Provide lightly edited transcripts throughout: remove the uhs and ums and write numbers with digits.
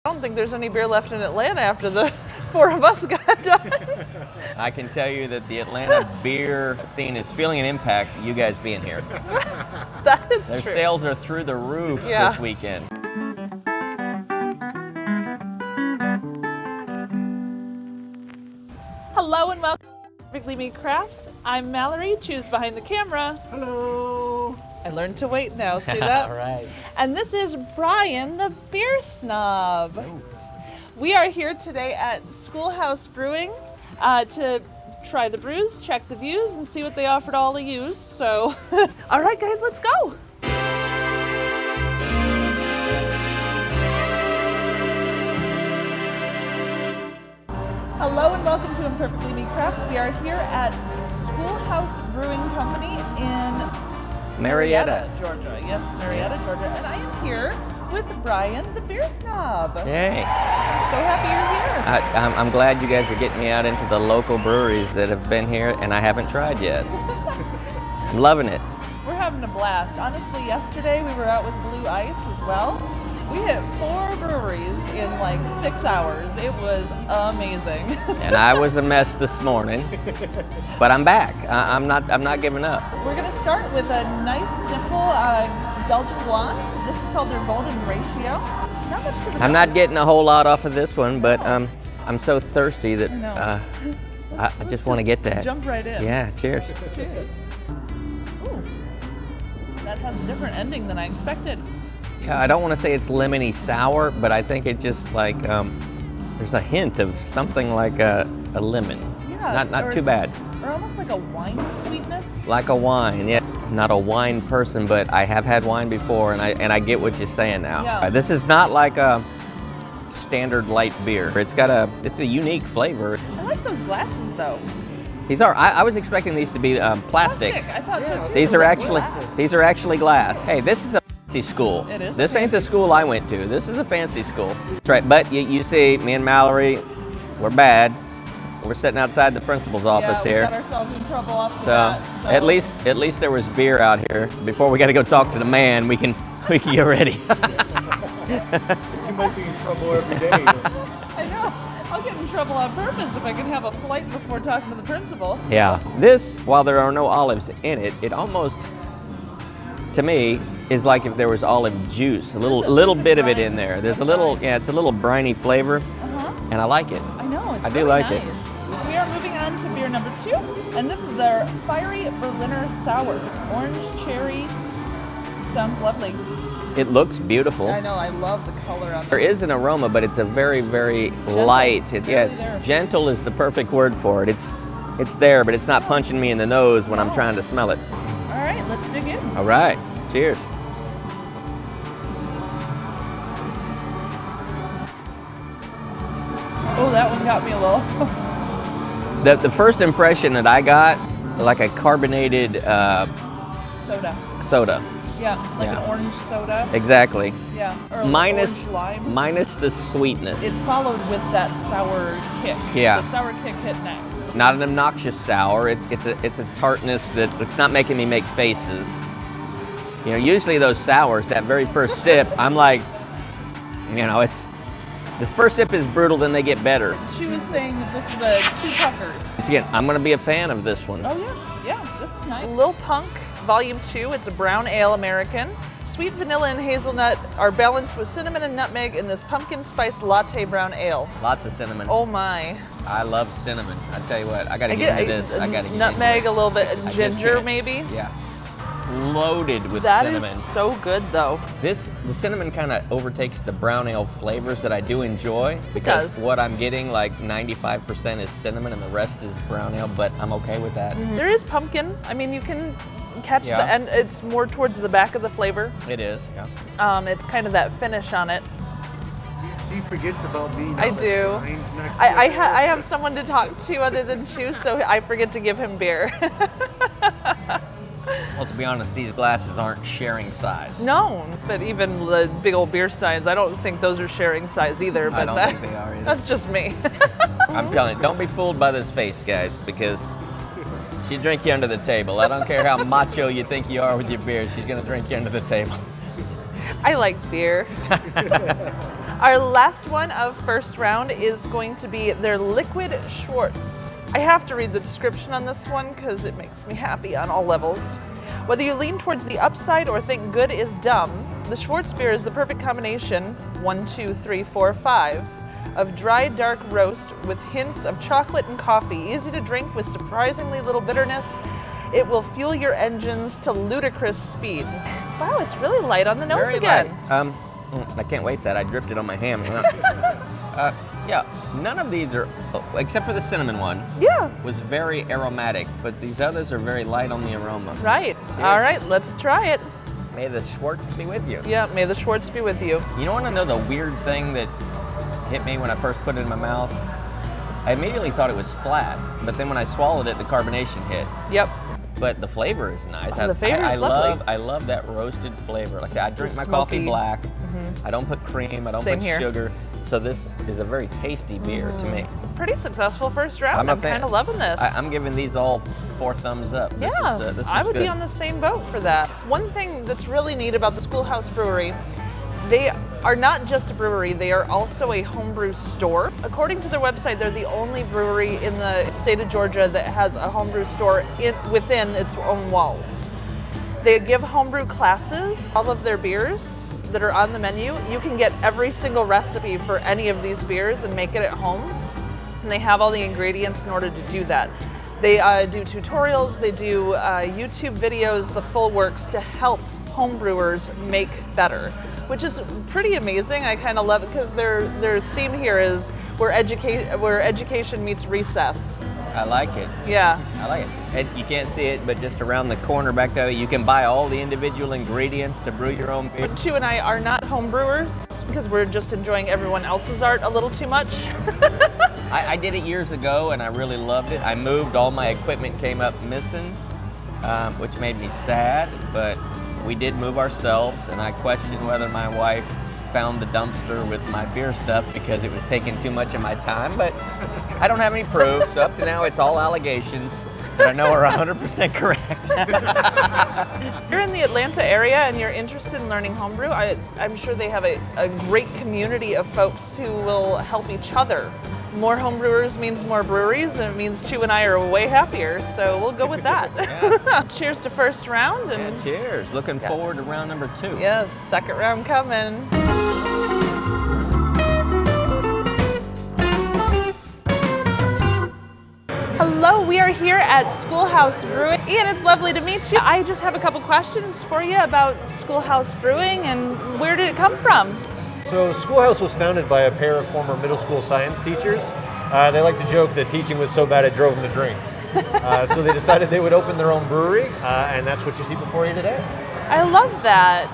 I don't think there's any beer left in Atlanta after the 4 of us got done. I can tell you that the Atlanta beer scene is feeling an impact, you guys being here. That is Their true. sales are through the roof Yeah. this weekend. Hello and welcome to Perfectly Me Crafts. I'm Mallory, choose behind the camera. Hello. I learned to wait now, see that? All right. And this is Brian, the beer snob. Oh. We are here today at Schoolhouse Brewing to try the brews, check the views, and see what they offer to all of you. So, all right, guys, let's go. Hello and welcome to Imperfectly Me Crafts. We are here at Schoolhouse Brewing Company in Marietta. Georgia. Yes, Marietta, Georgia. And I am here with Brian, the beer snob. Yay. So happy you're here. I'm glad you guys are getting me out into the local breweries that have been here and I haven't tried yet. I'm loving it. We're having a blast. Honestly, yesterday we were out with Blue Ice as well. We hit 4 breweries in like 6 hours. It was amazing. And I was a mess this morning, but I'm back. I'm not giving up. We're gonna start with a nice, simple Belgian blonde. This is called their Golden Ratio. Not much to the I'm not nose. getting a whole lot off of this one, but I'm so thirsty that I know. I just want to get that. Jump right in. Yeah, cheers. Cheers. Ooh, that has a different ending than I expected. Yeah, I don't want to say it's lemony sour, but I think it just like there's a hint of something like a lemon. Yeah. Not too bad. Or almost like a wine sweetness. Like a wine, yeah. Not a wine person, but I have had wine before, and I get what you're saying now. Yeah. This is not like a standard light beer. It's a unique flavor. I like those glasses though. These are. I was expecting these to be plastic. I thought so too. These are Like actually glass. these are actually glass. Hey, this is a fancy school. It is a This ain't the school I went to. This is a fancy school. That's right. But you see, me and Mallory, we're bad. We're sitting outside the principal's office we here. got ourselves in trouble off the So bat, at least there was beer out here. Before we got to go talk to the man, we can get ready. You might be in trouble every day. I know. I'll get in trouble on purpose if I can have a flight before talking to the principal. Yeah. This, while there are no olives in it, it almost, to me, is like if there was olive juice. A little bit of it in there. There's a little, yeah, it's a little briny flavor, and I like it. I know, it's I do really like it. nice. We are moving on to beer number 2, and this is their Fiery Berliner Sour. Orange cherry. Sounds lovely. It looks beautiful. I know, I love the color of it. There is an aroma, but it's a very, very light. Very there. Yes, gentle is the perfect word for it. It's there, but it's not punching me in the nose when I'm trying to smell it. All right, let's dig in. All right, cheers. Oh, that one got me a little. The first impression that I got, like a carbonated Soda. soda. Yeah, like Yeah. an orange soda. Exactly. Yeah, or Minus orange lime. minus the sweetness. It followed with that sour kick. Yeah. The sour kick hit next. Not an obnoxious sour. It's a tartness that it's not making me make faces. You know, usually those sours, that very first sip, I'm like, you know, the first sip is brutal, then they get better. She was saying that this is a 2 puckers. Once again, I'm gonna be a fan of this one. Oh yeah, this is nice. Lil Punk Volume 2, it's a brown ale American. Sweet vanilla and hazelnut are balanced with cinnamon and nutmeg in this pumpkin spice latte brown ale. Lots of cinnamon. Oh my. I love cinnamon. I tell you what, I gotta get into this. I gotta get nutmeg, into a little bit I just ginger can't. maybe. Yeah. Loaded with That cinnamon. is so good though. The cinnamon kind of overtakes the brown ale flavors that I do enjoy because does. what I'm getting, like 95% is cinnamon and the rest is brown ale, but I'm okay with that. There is pumpkin. I mean, you can catch Yeah. the end. It's more towards the back of the flavor. It is, yeah. It's kind of that finish on it. He forgets about me. I do. I have someone to talk to other than Chu, so I forget to give him beer. Well, to be honest, these glasses aren't sharing size. No, but even the big old beer steins, I don't think those are sharing size either. But I don't think they are either. That's just me. I'm telling you, don't be fooled by this face, guys, because she'll drink you under the table. I don't care how macho you think you are with your beer, she's gonna drink you under the table. I like beer. Our last one of first round is going to be their Liquid Schwartz. I have to read the description on this one because it makes me happy on all levels. Whether you lean towards the upside or think good is dumb, the Schwartz beer is the perfect combination, 1, 2, 3, 4, 5, of dry, dark roast with hints of chocolate and coffee. Easy to drink with surprisingly little bitterness. It will fuel your engines to ludicrous speed. Wow, it's really light on the nose Very again. light. I can't waste that. I dripped it on my ham. Yeah, none of these are, except for the cinnamon one, Yeah, was very aromatic, but these others are very light on the aroma. right. Cheers. All right, let's try it. May the Schwartz be with you. Yeah, may the Schwartz be with you. You want to know the weird thing that hit me when I first put it in my mouth? I immediately thought it was flat, but then when I swallowed it, the carbonation hit. Yep. But the flavor is nice. Oh, the flavor is lovely. I love that roasted flavor. Like I say, I drink The my smoky. coffee black. I don't put cream. I don't Same put here. sugar. So this is a very tasty beer to me. Pretty successful first round. a I'm fan. kind of loving this. I'm giving these all 4 thumbs up. This Yeah, is, this I is would good. be on the same boat for that. One thing that's really neat about the Schoolhouse Brewery, they are not just a brewery, they are also a homebrew store. According to their website, they're the only brewery in the state of Georgia that has a homebrew store within its own walls. They give homebrew classes. All of their beers that are on the menu, you can get every single recipe for any of these beers and make it at home. And they have all the ingredients in order to do that. They do tutorials, they do YouTube videos, the full works to help homebrewers make better, which is pretty amazing. I kind of love it because their theme here is where education meets recess. I like it. Yeah. I like it. And you can't see it, but just around the corner back there, you can buy all the individual ingredients to brew your own beer. Chu and I are not home brewers because we're just enjoying everyone else's art a little too much. I did it years ago and I really loved it. I moved, all my equipment came up missing, which made me sad, but we did move ourselves, and I questioned whether my wife found the dumpster with my beer stuff because it was taking too much of my time, but I don't have any proof, so up to now it's all allegations that I know are 100% correct. If you're in the Atlanta area and you're interested in learning homebrew, I'm sure they have a great community of folks who will help each other. More homebrewers means more breweries, and it means Chu and I are way happier, so we'll go with that. Yeah. Cheers to first round. And Yeah, cheers. Looking forward to round number 2. yes, second round coming. Hello, we are here at Schoolhouse Brewing. Ian, it's lovely to meet you. I just have a couple questions for you about Schoolhouse Brewing and where did it come from? So Schoolhouse was founded by a pair of former middle school science teachers. They like to joke that teaching was so bad it drove them to drink. So they decided they would open their own brewery, and that's what you see before you today. I love that.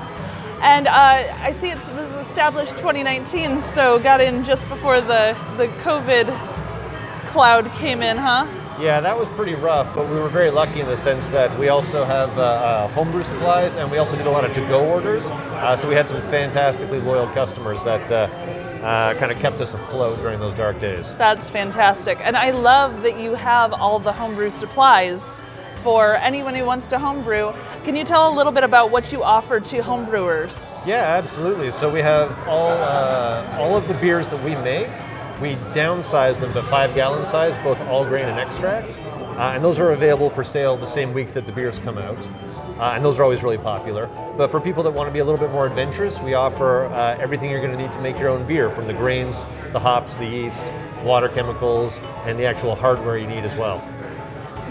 And I see it was established 2019, so got in just before the COVID cloud came in, huh? Yeah, that was pretty rough, but we were very lucky in the sense that we also have homebrew supplies, and we also did a lot of to-go orders. So we had some fantastically loyal customers that kind of kept us afloat during those dark days. That's fantastic. And I love that you have all the homebrew supplies for anyone who wants to homebrew. Can you tell a little bit about what you offer to homebrewers? Yeah, absolutely. So we have all of the beers that we make. We downsize them to 5-gallon size, both all grain and extract. And those are available for sale the same week that the beers come out. And those are always really popular. But for people that want to be a little bit more adventurous, we offer everything you're going to need to make your own beer, from the grains, the hops, the yeast, water chemicals, and the actual hardware you need as well.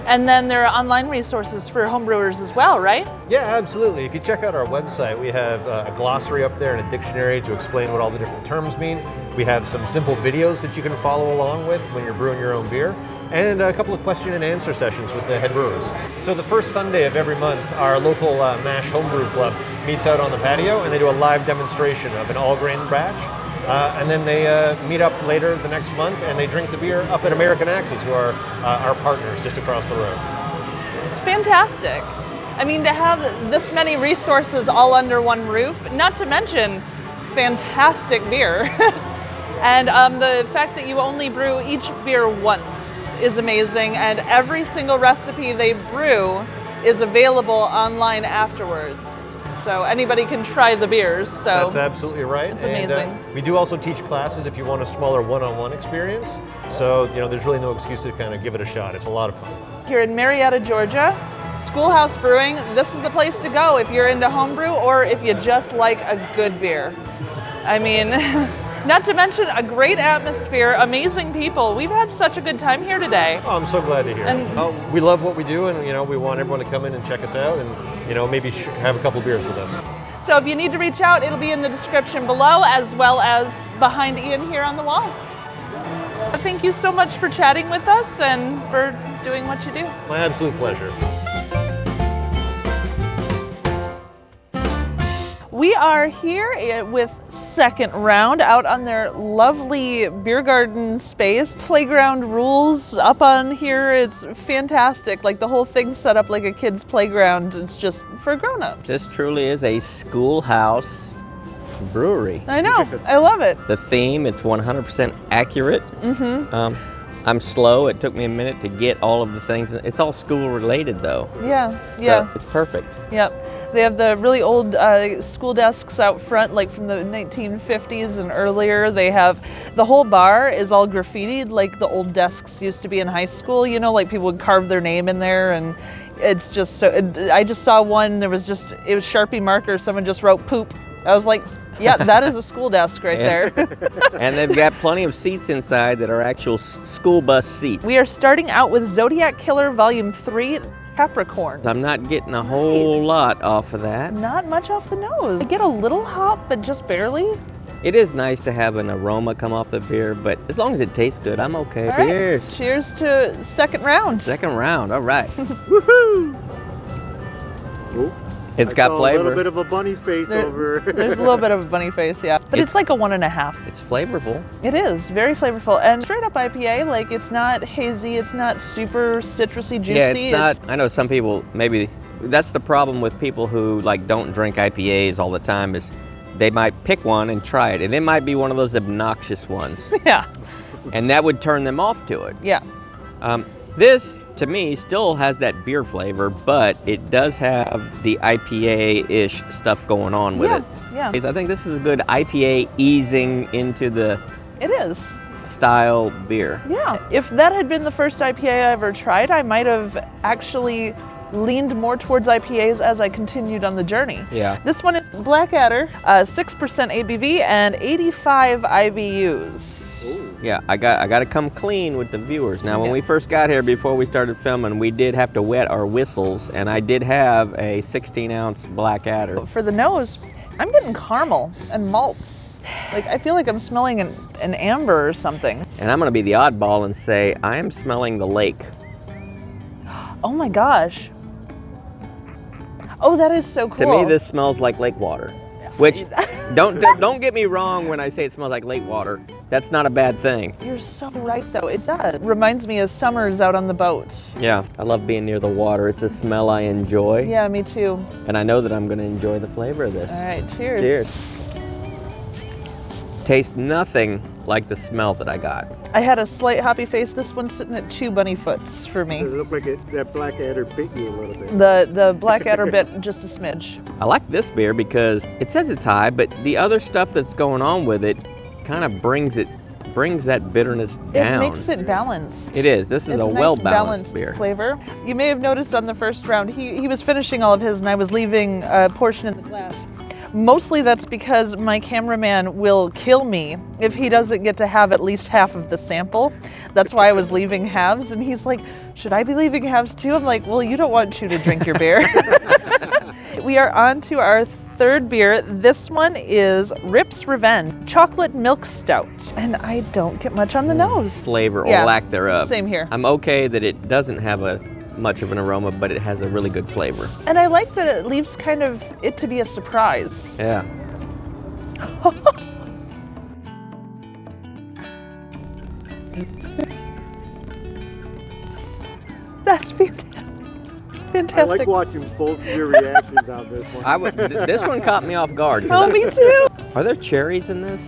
And then there are online resources for homebrewers as well, right? Yeah, absolutely. If you check out our website, we have a glossary up there and a dictionary to explain what all the different terms mean. We have some simple videos that you can follow along with when you're brewing your own beer, and a couple of question and answer sessions with the head brewers. So the first Sunday of every month, our local MASH Homebrew Club meets out on the patio, and they do a live demonstration of an all-grain batch. And then they meet up later the next month, and they drink the beer up at American Axes, who are our partners just across the road. It's fantastic. I mean, to have this many resources all under one roof, not to mention fantastic beer. And the fact that you only brew each beer once is amazing, and every single recipe they brew is available online afterwards. so anybody can try the beers. So That's absolutely right. It's amazing. And, we do also teach classes if you want a smaller one-on-one experience. So, there's really no excuse to kind of give it a shot. It's a lot of fun. Here in Marietta, Georgia, Schoolhouse Brewing, this is the place to go if you're into homebrew or if you just like a good beer. I mean, not to mention a great atmosphere, amazing people. We've had such a good time here today. Oh, I'm so glad to hear. And- We love what we do, and we want everyone to come in and check us out, and maybe have a couple beers with us. So if you need to reach out, it'll be in the description below as well as behind Ian here on the wall. Thank you so much for chatting with us and for doing what you do. My absolute pleasure. We are here with Second Round out on their lovely beer garden space. Playground rules up on here. It's fantastic. Like the whole thing's set up like a kid's playground. It's just for grown-ups. This truly is a schoolhouse brewery. I know. I love it. The theme, it's 100% accurate. Mm-hmm. I'm slow. It took me a minute to get all of the things. It's all school related though. Yeah. So it's perfect. Yep. They have the really old school desks out front, like from the 1950s and earlier. They have the whole bar is all graffitied, like the old desks used to be in high school. Like people would carve their name in there, and it's just so. I just saw one. It was Sharpie marker. Someone just wrote poop. I was like, yeah, that is a school desk right there. And they've got plenty of seats inside that are actual school bus seats. We are starting out with Zodiac Killer Volume 3. Capricorn. I'm not getting a whole lot off of that. Not much off the nose. I get a little hop, but just barely. It is nice to have an aroma come off the beer, but as long as it tastes good, I'm okay. All right. Cheers. Cheers to Second Round. Second round, all right. Woohoo! It's got flavor. A little bit of a bunny face over. There's a little bit of a bunny face, yeah. But it's like a 1.5. It's flavorful. It is, very flavorful. And straight up IPA, like it's not hazy, it's not super citrusy, juicy. Yeah, it's not, I know some people, maybe, that's the problem with people who don't drink IPAs all the time is they might pick one and try it. And it might be one of those obnoxious ones. Yeah. And that would turn them off to it. Yeah. This, to me, still has that beer flavor, but it does have the IPA-ish stuff going on with it. Yeah. I think this is a good IPA easing into the It is. style beer. Yeah. If that had been the first IPA I ever tried, I might have actually leaned more towards IPAs as I continued on the journey. Yeah. This one is Blackadder, 6% ABV and 85 IBUs. Yeah, I got to come clean with the viewers. Now, when we first got here, before we started filming, we did have to wet our whistles, and I did have a 16-ounce Blackadder. For the nose, I'm getting caramel and malts. Like, I feel like I'm smelling an amber or something. And I'm going to be the oddball and say, I am smelling the lake. Oh my gosh. Oh, that is so cool. To me, this smells like lake water. Which, don't get me wrong when I say it smells like lake water. That's not a bad thing. You're so right, though. It does. Reminds me of summers out on the boat. Yeah, I love being near the water. It's a smell I enjoy. Yeah, me too. And I know that I'm going to enjoy the flavor of this. All right, cheers. Cheers. Tastes nothing like the smell that I got. I had a slight hoppy face. This one's sitting at 2 bunny foots for me. It looked like that Blackadder bit you a little bit. The Blackadder bit just a smidge. I like this beer because it says it's high, but the other stuff that's going on with it kind of brings that bitterness down. It makes it balanced. It is. This is It's a nice well-balanced beer. Flavor. You may have noticed on the first round, he was finishing all of his and I was leaving a portion in the glass. Mostly that's because my cameraman will kill me if he doesn't get to have at least half of the sample. That's why I was leaving halves, and he's like, should I be leaving halves too? I'm like, well, you don't want you to drink your beer. We are on to our third beer. This one is Rip's Revenge Chocolate Milk Stout, and I don't get much on the nose. Flavor or Yeah, lack thereof. same here. I'm okay that it doesn't have much of an aroma, but it has a really good flavor. And I like that it leaves kind of it to be a surprise. Yeah. That's fantastic. I like watching both of your reactions on this one. This one caught me off guard. Oh, me too. Are there cherries in this?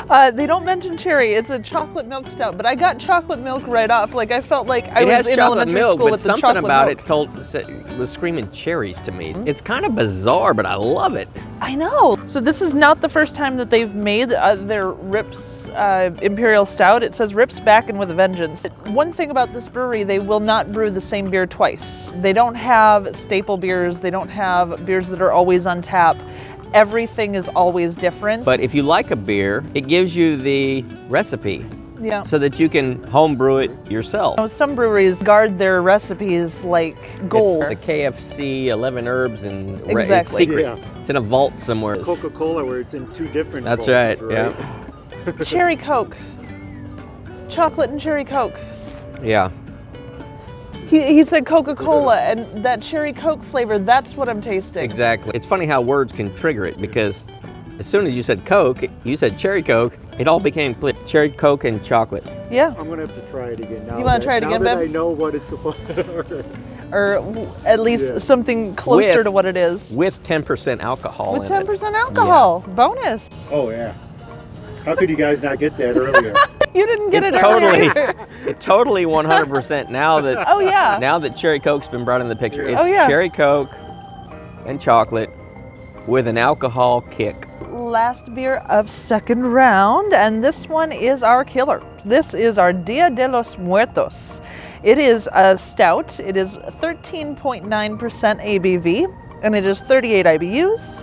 They don't mention cherry. It's a chocolate milk stout, but I got chocolate milk right off. Like I felt like I was in elementary milk, school but with the something chocolate about milk. it was screaming cherries to me. It's kind of bizarre, but I love it. I know. So this is not the first time that they've made their Rips Imperial Stout. It says Rips back and with a vengeance. One thing about this brewery, they will not brew the same beer twice. They don't have staple beers. They don't have beers that are always on tap. Everything is always different. But if you like a beer, it gives you the recipe. Yeah. So that you can home brew it yourself. Some breweries guard their recipes like gold. It's the KFC 11 herbs and Exactly. it's secret. Yeah. It's in a vault somewhere. Coca-Cola, where it's in 2 different That's vaults, right. Yeah. Cherry Coke. Chocolate and cherry Coke. Yeah. He said Coca-Cola, and that cherry Coke flavor, that's what I'm tasting. Exactly. It's funny how words can trigger it, because as soon as you said Coke, you said cherry Coke, it all became clear. Cherry Coke and chocolate. Yeah. I'm gonna have to try it again now. You wanna try it again, Now that babe? I know what it's supposed to. Or at least Yeah. something closer With- to what it is. With 10% alcohol With in 10% alcohol. Bonus. Oh yeah. How could you guys not get that earlier? You didn't get It's it totally, earlier. it's totally 100% now that Oh yeah. now that cherry Coke's been brought in the picture. It's Oh, yeah. cherry Coke and chocolate with an alcohol kick. Last beer of second round, and this one is our killer. This is our Dia de los Muertos. It is a stout. It is 13.9% ABV, and it is 38 IBUs.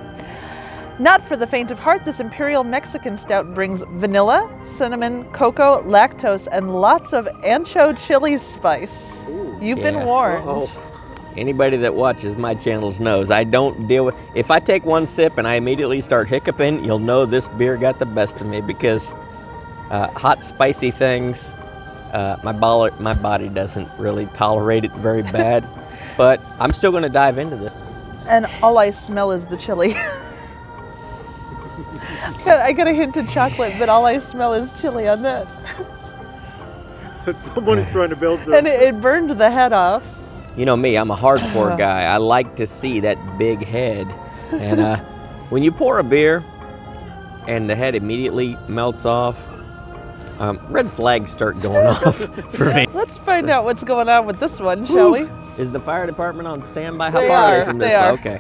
Not for the faint of heart, this Imperial Mexican Stout brings vanilla, cinnamon, cocoa, lactose, and lots of ancho chili spice. Ooh. You've Yeah. been warned. Oh. Anybody that watches my channels knows I don't deal with, if I take one sip and I immediately start hiccuping, you'll know this beer got the best of me, because hot spicy things, my body doesn't really tolerate it very bad. But I'm still going to dive into this. And all I smell is the chili. I got a hint of chocolate, but all I smell is chili on that. Someone is trying to build their... And it burned the head off. You know me, I'm a hardcore guy. I like to see that big head. And when you pour a beer and the head immediately melts off, red flags start going off for me. Let's find out what's going on with this one, shall we? Is the fire department on standby? How They far are are, they from this? they are. Okay.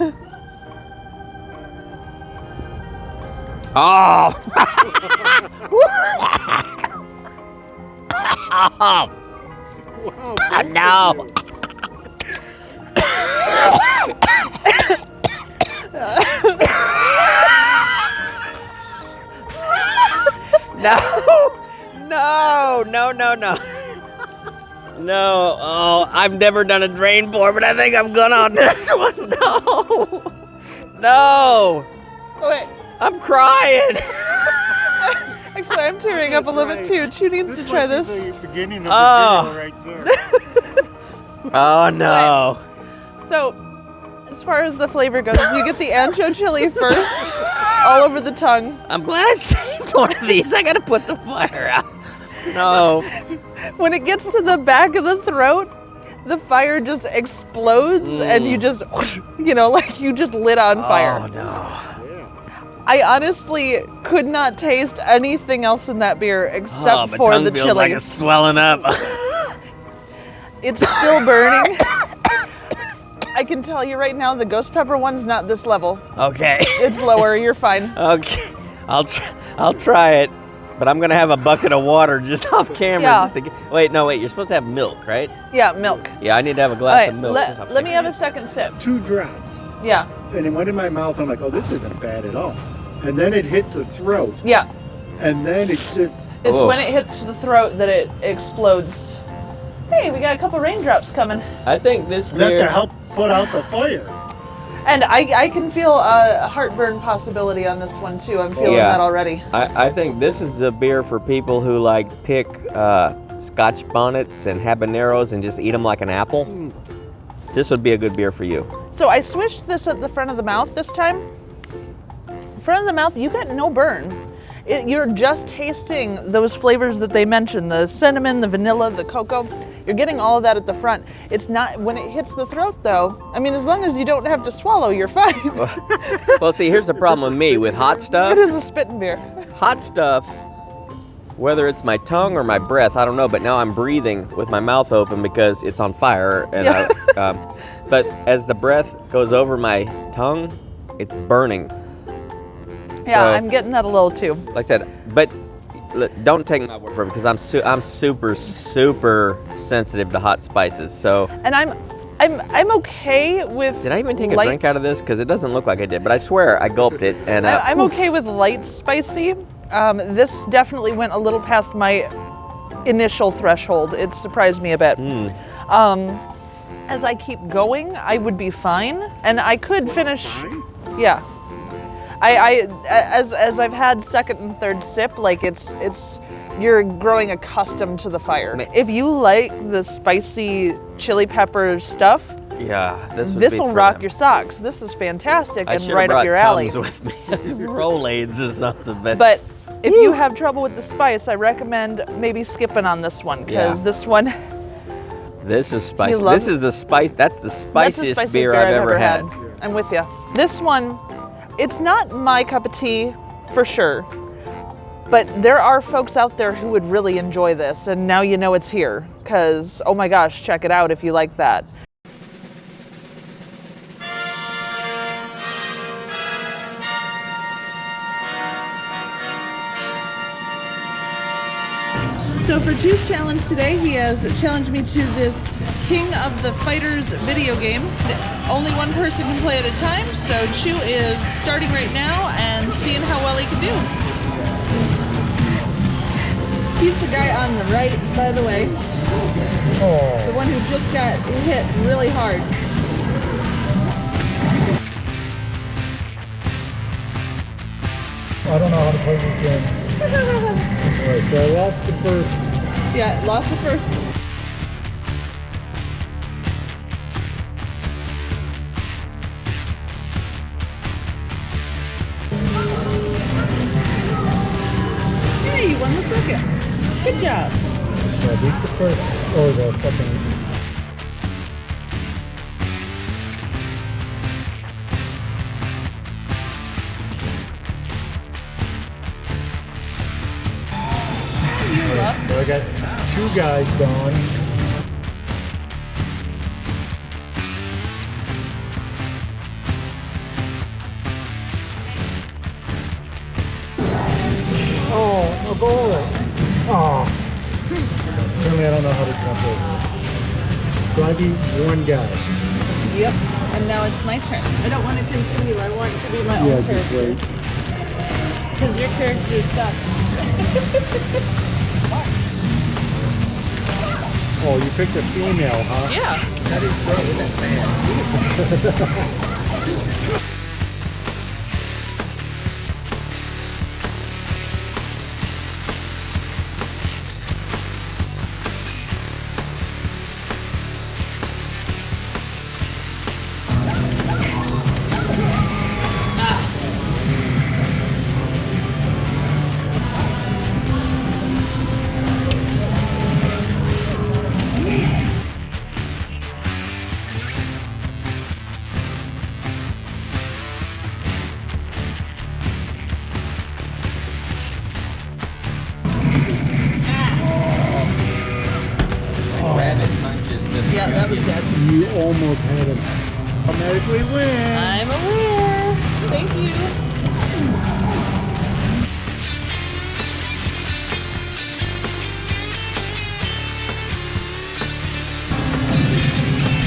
Oh! Oh! Wow, No! No. No, oh, I've never done a drain pour, but I think I'm gonna on this one. No. No. Oh, wait. I'm crying. Actually, I'm tearing up a little bit too. Chu needs to try this. The beginning of Oh. the video right there. Oh no. So, as far as the flavor goes, you get the ancho chili first, all over the tongue. I'm glad I saved one of these. I gotta put the fire out. No. When it gets to the back of the throat, the fire just explodes and you just, like you just lit on fire. Oh no. Yeah. I honestly could not taste anything else in that beer except my for tongue the feels chili. like it's swelling up. It's still burning. I can tell you right now, the ghost pepper one's not this level. Okay. It's lower. You're fine. Okay. I'll try it, but I'm gonna have a bucket of water just off camera. Yeah. Just to get, wait, you're supposed to have milk, right? Yeah, milk. Yeah, I need to have a All glass right, of milk. just off let me camera. have a second sip. 2 drops, Yeah, and it went in my mouth. I'm like, oh, this isn't bad at all. And then it hit the throat, yeah. and then it just, It's Oh. when it hits the throat that it explodes. Hey, we got a couple raindrops coming. I think this that's beer. to help put out the fire. And I can feel a heartburn possibility on this one too. I'm feeling Yeah. that already. I think this is the beer for people who like pick Scotch bonnets and habaneros and just eat them like an apple. This would be a good beer for you. So I switched this at the front of the mouth this time. Front of the mouth, you get no burn. You're just tasting those flavors that they mentioned, the cinnamon, the vanilla, the cocoa. You're getting all of that at the front. It's not, when it hits the throat though, I mean, as long as you don't have to swallow, you're fine. Well, see, here's the problem with me with hot stuff. It is a spitting beer. Hot stuff whether it's my tongue or my breath, I don't know, but now I'm breathing with my mouth open because it's on fire. And Yeah. but as the breath goes over my tongue, it's burning. Yeah, So, I'm getting that a little too. like I said, but don't take my word for it because I'm super sensitive to hot spices. So And I'm okay with. did I even take a light- drink out of this? Because it doesn't look like I did, but I swear I gulped it. And I'm okay with light spicy. This definitely went a little past my initial threshold. It surprised me a bit. As I keep going, I would be fine, and I could finish. Yeah. As I've had second and third sip, like it's you're growing accustomed to the fire. If you like the spicy chili pepper stuff, yeah, this will rock your socks. This is fantastic and right up your alley. With me, Rolaids or something. But if you have trouble with the spice, I recommend maybe skipping on this one because Yeah. this one. This is spicy. You love- This is the spice. That's the That's the spiciest spiciest beer I've ever had. I'm with you. This one, it's not my cup of tea for sure, but there are folks out there who would really enjoy this, and now you know it's here because, oh my gosh, check it out if you like that. So for Chu's challenge today, he has challenged me to this King of the Fighters video game. Only one person can play at a time, so Chu is starting right now and seeing how well he can do. He's the guy on the right, by the way. The one who just got hit really hard. I don't know how to play this game. Alright, so I lost the first. Yeah, lost the first. Hey, you won the second. Good job. So I beat the first, or the second. You lost. So I got two guys gone. Oh, a bullet. Oh. Apparently I don't know how to jump over it. So I beat one guy. Yep. And now it's my turn. I don't want to continue. I want to be my Yeah, own just character. wait. Because your character sucks. Oh, you picked a female, huh? Yeah. That is great. Rabbit punches. Yeah, that was good. You almost had him. Automatically win. I'm a winner. Thank you.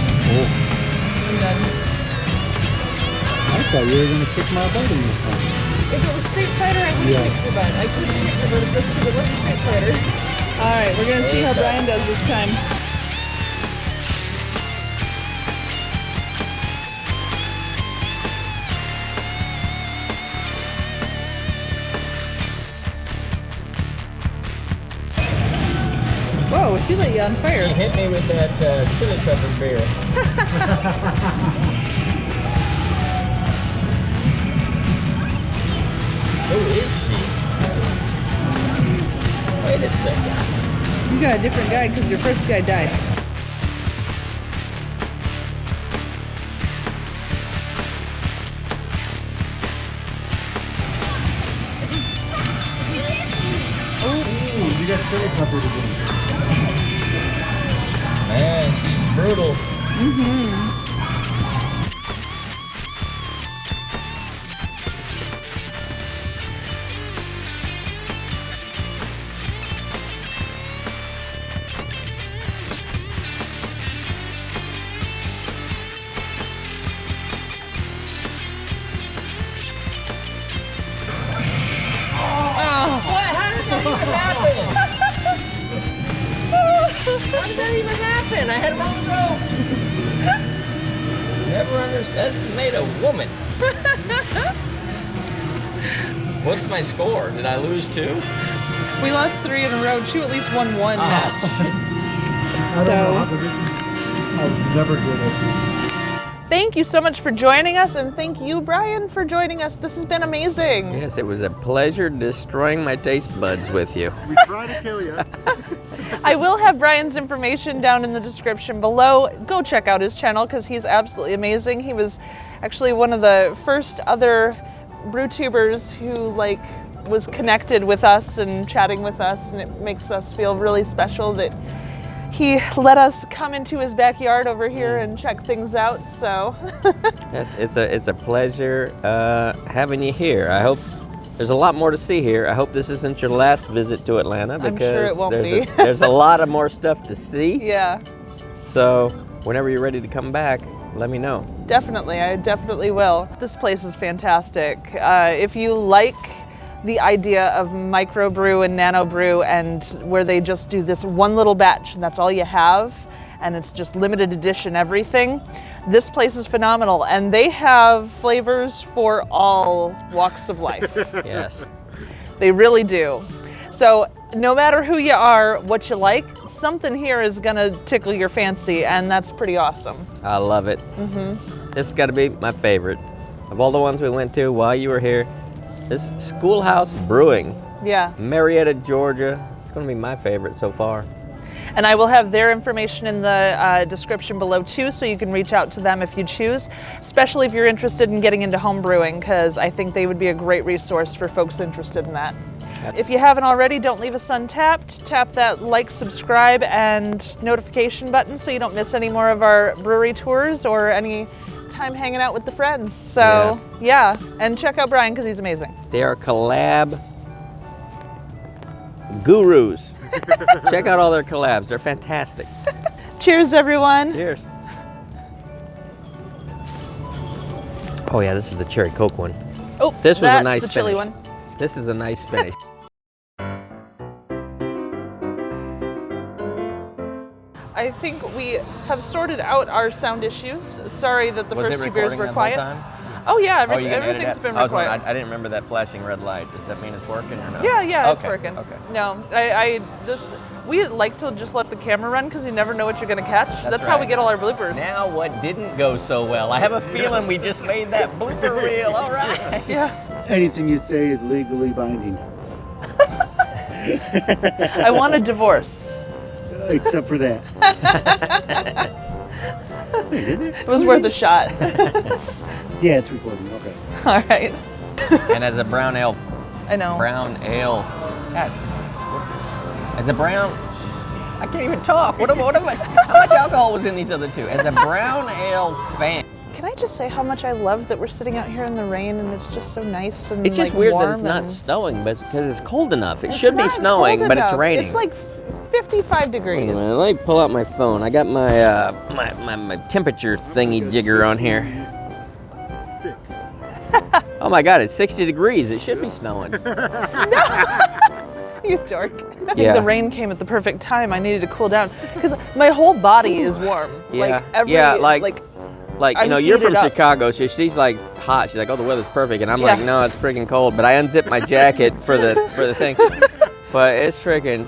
I'm done. I thought you were going to kick my butt in this one. If it was Street Fighter, I would Yeah. kick your butt. I couldn't kick your butt just because it wasn't Street Fighter. All right, we're gonna see how Brian does this time. Whoa, she lit you on fire. hit me with that chili pepper beer. Who is she? Wait a second. You got a different guy because your first guy died. got chili peppers again. Man, she's brutal. How did that even happen? I had it on the rope. Never underestimate a woman. What's my score? Did I lose 2? We lost 3 in a row. Chu at least won 1 match. I don't know how to do it. I was never good at it. Thank you so much for joining us, and thank you, Brian, for joining us. This has been amazing. Yes, it was a pleasure destroying my taste buds with you. We try to kill you. I will have Brian's information down in the description below. Go check out his channel because he's absolutely amazing. He was actually one of the first other brew tubers who was connected with us and chatting with us, and it makes us feel really special that he let us come into his backyard over here and check things out. So Yes, it's a pleasure having you here. I hope there's a lot more to see here. I hope this isn't your last visit to Atlanta, because I'm sure it won't be. There's a lot of more stuff to see. yeah, So whenever you're ready to come back, let me know. definitely. I definitely will. This place is fantastic. If you like the idea of microbrew and nano brew, and where they just do this one little batch and that's all you have, and it's just limited edition everything, this place is phenomenal, and they have flavors for all walks of life. Yes. They really do. So no matter who you are, what you like, something here is gonna tickle your fancy, and that's pretty awesome. I love it. This has got to be my favorite. Of all the ones we went to while you were here, this Schoolhouse Brewing, Yeah. Marietta, Georgia. It's going to be my favorite so far. And I will have their information in the description below too, so you can reach out to them if you choose, especially if you're interested in getting into home brewing, because I think they would be a great resource for folks interested in that. If you haven't already, don't leave us untapped. Tap that like, subscribe, and notification button so you don't miss any more of our brewery tours or any time hanging out with the friends. So yeah, and check out Brian because he's amazing. They are collab gurus. Check out all their collabs. They're fantastic. Cheers, everyone. Cheers. Oh yeah, this is the cherry Coke one. Oh, This was a that's nice the chili finish. one. This is a nice finish. I think we have sorted out our sound issues. Sorry that the Was first it 2 beers recording were that quiet. whole time? Oh yeah, Oh, you can edit everything's it? been I was recorded. wondering, I didn't remember that flashing red light. Does that mean it's working or no? Yeah, it's Okay, working. Okay. No, we like to just let the camera run because you never know what you're gonna catch. That's how right. we get all our bloopers. Now what didn't go so well? I have a feeling we just made that blooper reel. All right. Yeah. Anything you say is legally binding, I want a divorce. except for that. Wait, is it? It was worth a shot. Yeah, it's recording. Okay. All right. And as a brown ale, I know. God, as a brown, I can't even talk. How much alcohol was in these other 2? As a brown ale fan. Can I just say how much I love that we're sitting out here in the rain and it's just so nice and It's just like, weird that warm it's not and- snowing, but because it's cold enough. It It's should be not snowing, cold but it's enough. raining. It's like 55 degrees. Let me pull out my phone. I got my my temperature thingy jigger on here. 6. Oh my God, it's 60 degrees. It should be snowing. You dork. I think Yeah. the rain came at the perfect time. I needed to cool down because my whole body is warm. Yeah. Like Like, you I'm know, you're from heated up. Chicago, so she's like hot. She's like, oh, the weather's perfect, and I'm Yeah. like, no, it's freaking cold. But I unzipped my jacket for the thing. But it's freaking.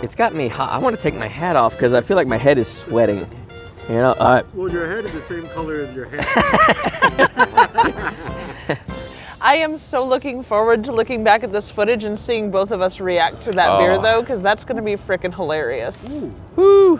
It's got me hot. I want to take my hat off because I feel like my head is sweating. You know. Well, your head is the same color as your hair. I am so looking forward to looking back at this footage and seeing both of us react to that beer, though, because that's going to be freaking hilarious. Woo.